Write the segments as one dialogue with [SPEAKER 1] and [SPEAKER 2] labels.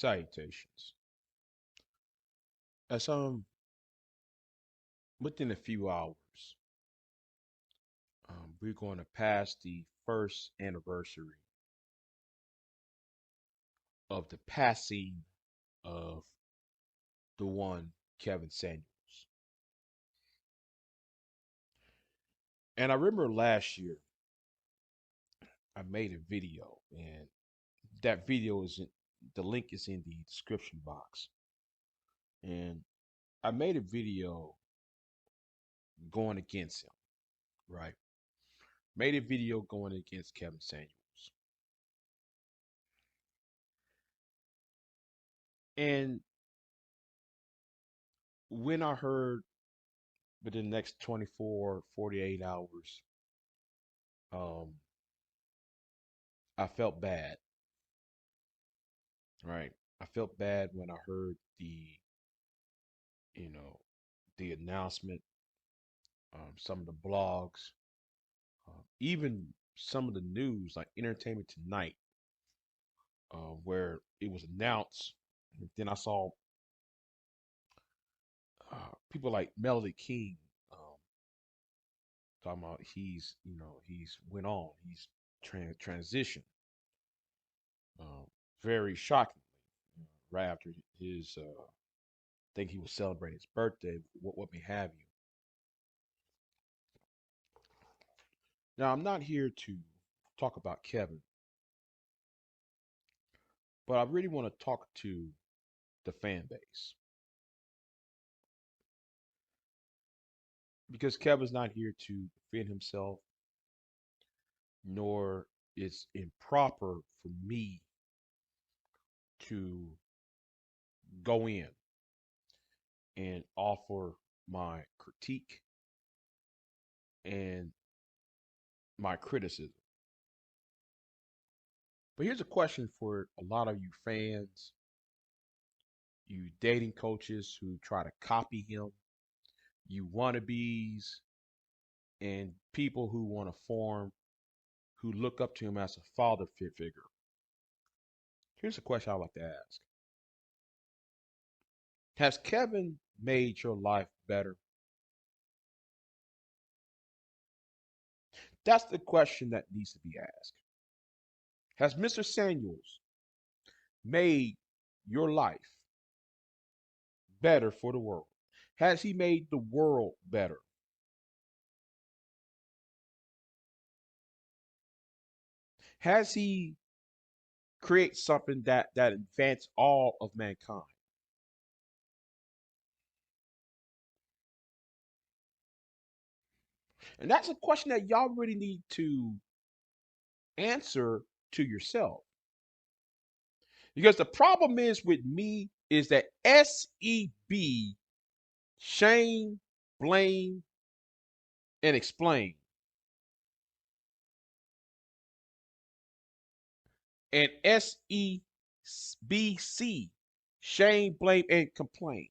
[SPEAKER 1] Salutations. As within a few hours, we're going to pass the first anniversary of the passing of the one Kevin Samuels. And I remember last year I made a video, and that video the link is in the description box. And I made a video going against him, right? Made a video going against Kevin Samuels. And when I heard within the next 24, 48 hours, um, I felt bad, right? I felt bad when I heard you know, the announcement, some of the blogs, even some of the news like Entertainment Tonight, where it was announced. And then I saw people like Melody King talking about he's went on, he's transitioned, uh, very shockingly, right after his I think he was celebrating his birthday, what may have you. Now, I'm not here to talk about Kevin, but I really want to talk to the fan base because Kevin's not here to defend himself, nor is improper for me to go in and offer my critique and my criticism. But here's a question for a lot of you fans, you dating coaches who try to copy him, you wannabes, and people who want to form, who look up to him as a father figure. Here's a question I'd like to ask. Has Kevin made your life better? That's the question that needs to be asked. Has Mr. Samuels made your life better for the world? Has he made the world better? Has he created something that advances all of mankind? And that's a question that y'all really need to answer to yourself. Because the problem is with me is that SEB, shame, blame, and explain. And SEBC, shame, blame, and complain.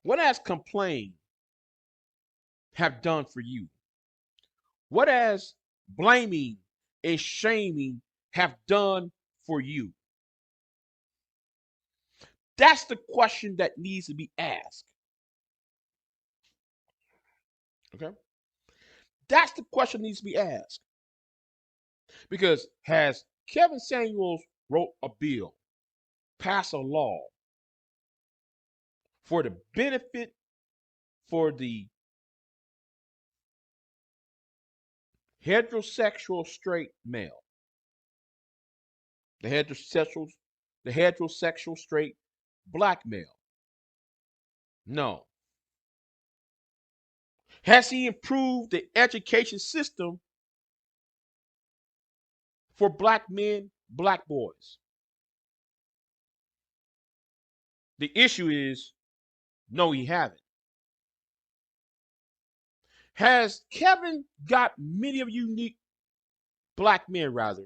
[SPEAKER 1] What has complain have done for you? What has blaming and shaming have done for you? That's the question that needs to be asked. Okay? That's the question that needs to be asked. Because has Kevin Samuels wrote a bill, passed a law for the benefit for the heterosexual straight male, the heterosexual straight black male? No. Has he improved the education system for black men, black boys? The issue is no, he haven't. Has Kevin got many of unique black men rather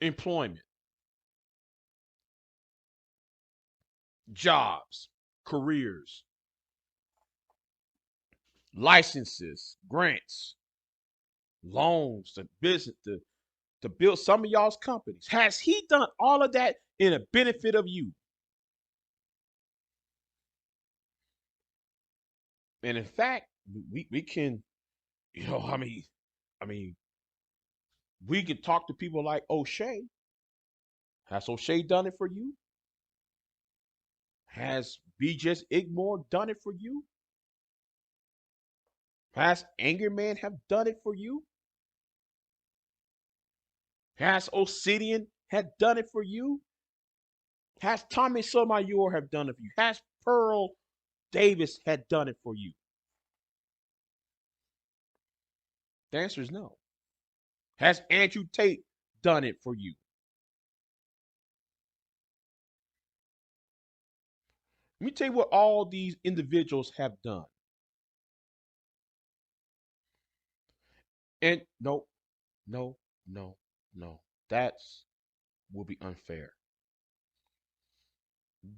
[SPEAKER 1] employment, jobs, careers, licenses, grants, loans, the business, to build some of y'all's companies? Has he done all of that in a benefit of you? And in fact, we can, you know, I mean, we can talk to people like O'Shea. Has O'Shea done it for you? Has BIGJXXX done it for you? Has Anger Man have done it for you? Has Obsidian had done it for you? Has Tommy Sotomayor have done it for you? Has Pearl Davis had done it for you? The answer is no. Has Andrew Tate done it for you? Let me tell you what all these individuals have done. And no, no, no, no. That's will be unfair.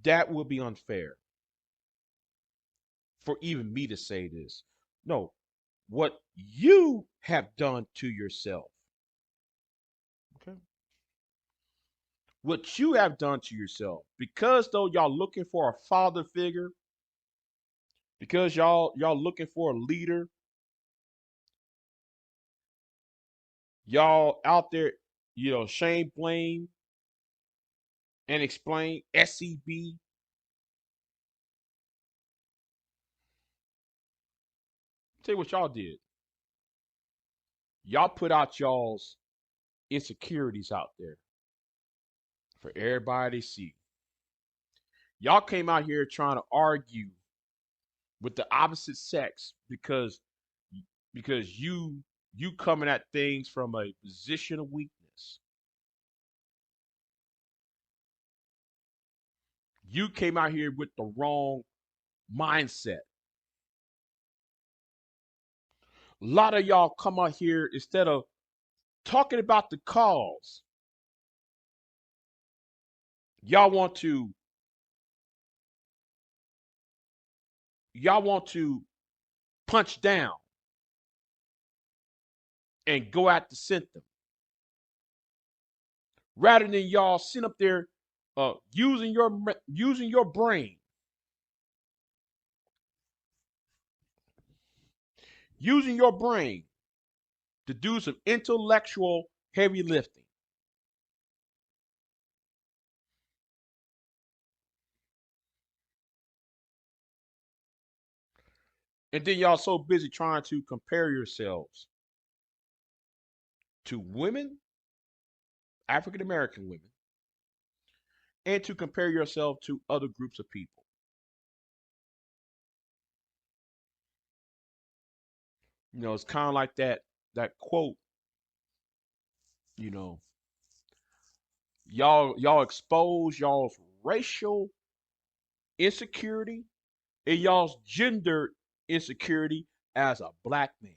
[SPEAKER 1] That will be unfair for even me to say this. No, what you have done to yourself. Okay. What you have done to yourself. Because though y'all looking for a father figure, because y'all looking for a leader, y'all out there, you know, shame, blame, and explain, SCB. Tell you what y'all did. Y'all put out y'all's insecurities out there for everybody to see. Y'all came out here trying to argue with the opposite sex because you coming at things from a position of weakness. You came out here with the wrong mindset. A lot of y'all come out here instead of talking about the cause. Y'all want to y'all want to punch down and go at the symptom rather than y'all sit up there using your brain, using your brain to do some intellectual heavy lifting. And then y'all so busy trying to compare yourselves to women, African American women, and to compare yourself to other groups of people. You know, it's kind of like that quote, you know, y'all expose y'all's racial insecurity and y'all's gender insecurity as a black man.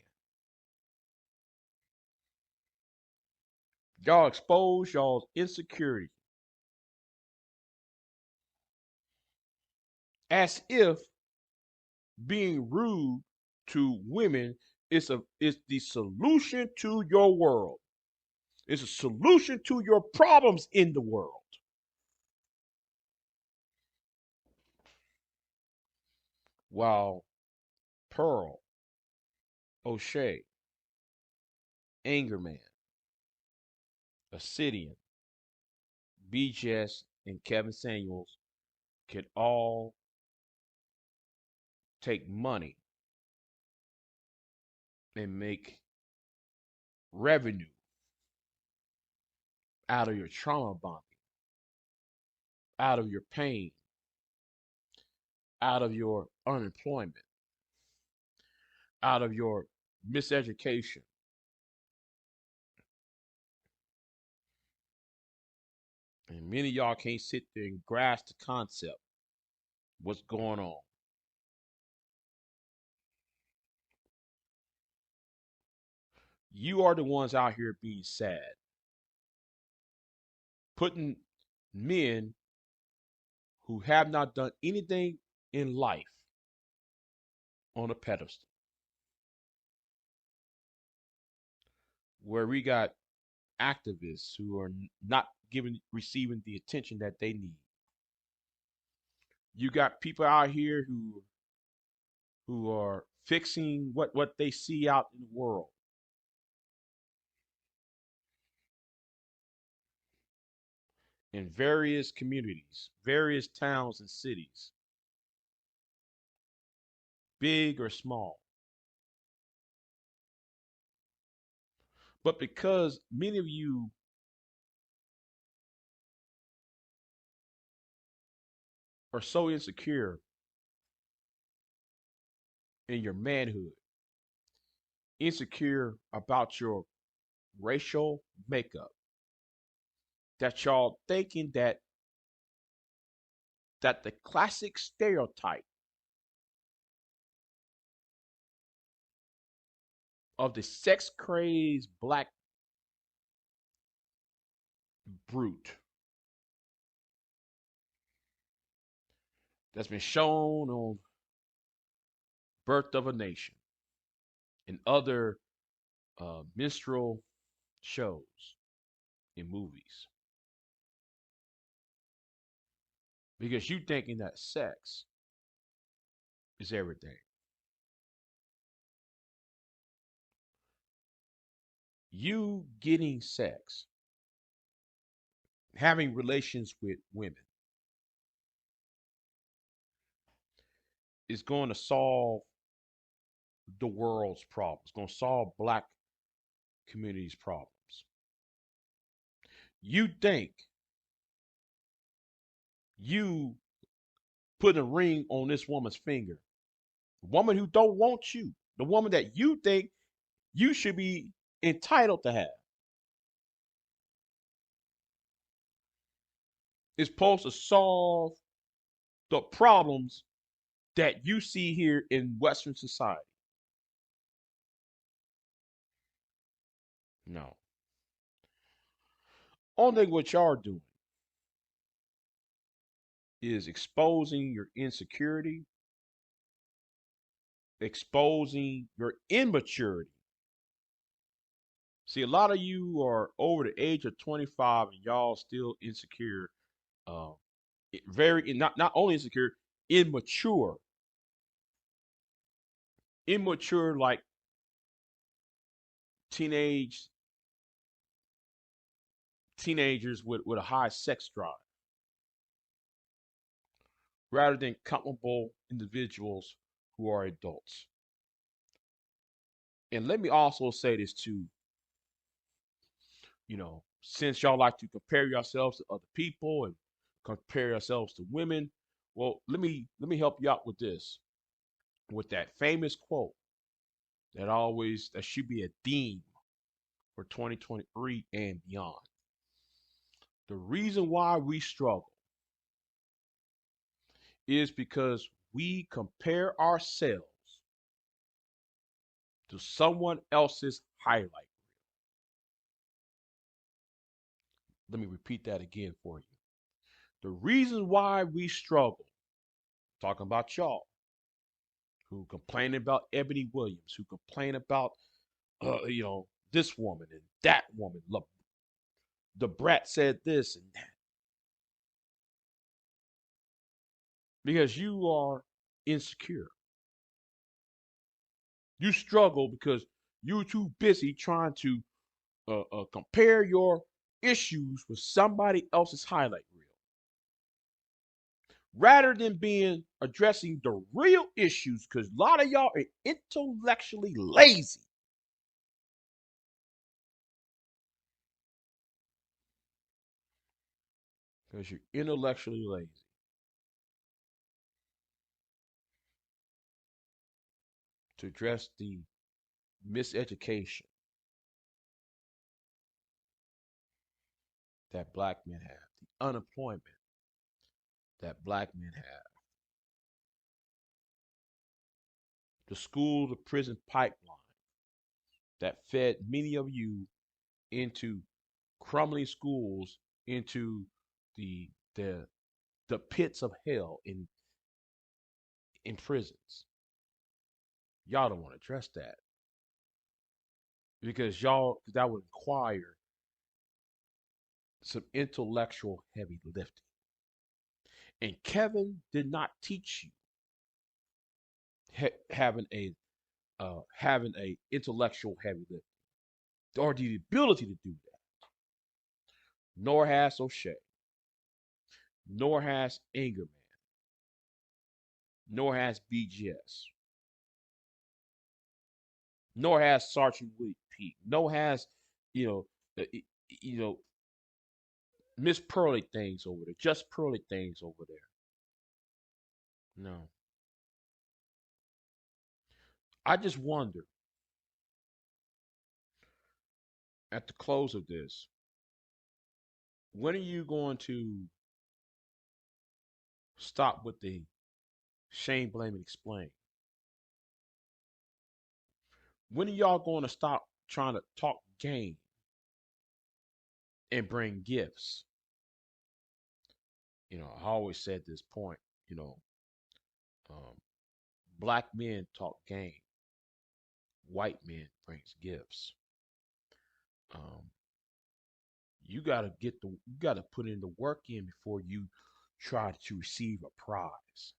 [SPEAKER 1] Y'all expose y'all's insecurity as if being rude to women is the solution to your world. It's a solution to your problems in the world. While Pearl, O'Shea, Angerman, Obsidian, BJS, and Kevin Samuels could all take money and make revenue out of your trauma bonding, out of your pain, out of your unemployment, out of your miseducation. And many of y'all can't sit there and grasp the concept what's going on. You are the ones out here being sad, putting men who have not done anything in life on a pedestal. where we got activists who are not receiving the attention that they need. You got people out here who are fixing what they see out in the world in various communities, various towns and cities, big or small. But because many of you are so insecure in your manhood, insecure about your racial makeup, that y'all thinking that the classic stereotype of the sex crazed black brute that's been shown on Birth of a Nation and other minstrel shows and movies. Because you thinking that sex is everything. You getting sex, having relations with women is going to solve the world's problems, going to solve black communities' problems. You think you put a ring on this woman's finger, the woman who don't want you, the woman that you think you should be entitled to have, is supposed to solve the problems that you see here in Western society. No. Only thing what y'all are doing is exposing your insecurity, exposing your immaturity. See, a lot of you are over the age of 25 and y'all still insecure. Uh, very not only insecure, immature, immature like teenage teenagers with a high sex drive, rather than comfortable individuals who are adults. And let me also say this too, since y'all like to compare yourselves to other people and compare yourselves to women, well, let me help you out with this, with that famous quote that should be a theme for 2023 and beyond. The reason why we struggle is because we compare ourselves to someone else's highlight. Let me repeat that again for you. The reason why we struggle, talking about y'all who complain about Ebony Williams, who complain about, this woman and that woman. Look, the brat said this and that. Because you are insecure. You struggle because you're too busy trying to compare your issues with somebody else's highlight reel, rather than being addressing the real issues. Because a lot of y'all are intellectually lazy. Because you're intellectually lazy to address the miseducation that black men have, the unemployment that black men have, the school to prison pipeline that fed many of you into crumbling schools, into the the the pits of hell in prisons. Y'all don't want to address that. because that would require some intellectual heavy lifting. And Kevin did not teach you having a intellectual heavy lifting or the ability to do that. Nor has O'Shea, nor has Ingerman, nor has BGS, nor has Sergeant Willie Pete, nor has you know you know Miss Pearly things over there, just Pearly things over there. No, I just wonder at the close of this, when are you going to stop with the shame, blame, and explain? When are y'all going to stop trying to talk game and bring gifts? I always said this point, you know, um, black men talk game, white men brings gifts. Um, you gotta put in the work in before you try to receive a prize.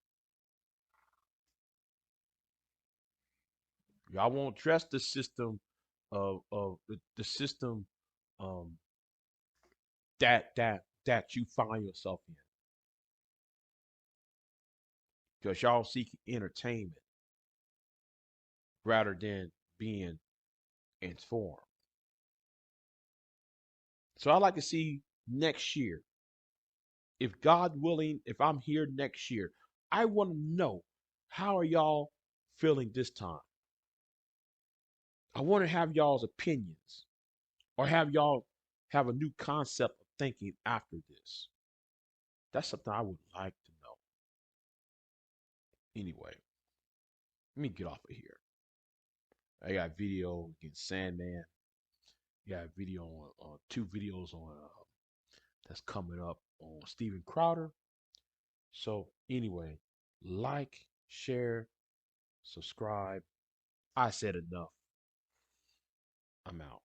[SPEAKER 1] Y'all won't trust the system of the system um, that you find yourself in because y'all seek entertainment rather than being informed. So I like to see next year, if God willing, if I'm here next year, I want to know how are y'all feeling this time. I want to have y'all's opinions or have y'all have a new concept of thinking after this. That's something I would like to know. Anyway, let me get off of here. I got video against Sandman. Got video on two videos on that's coming up on Steven Crowder. So anyway, like, share, subscribe. I said enough. I'm out.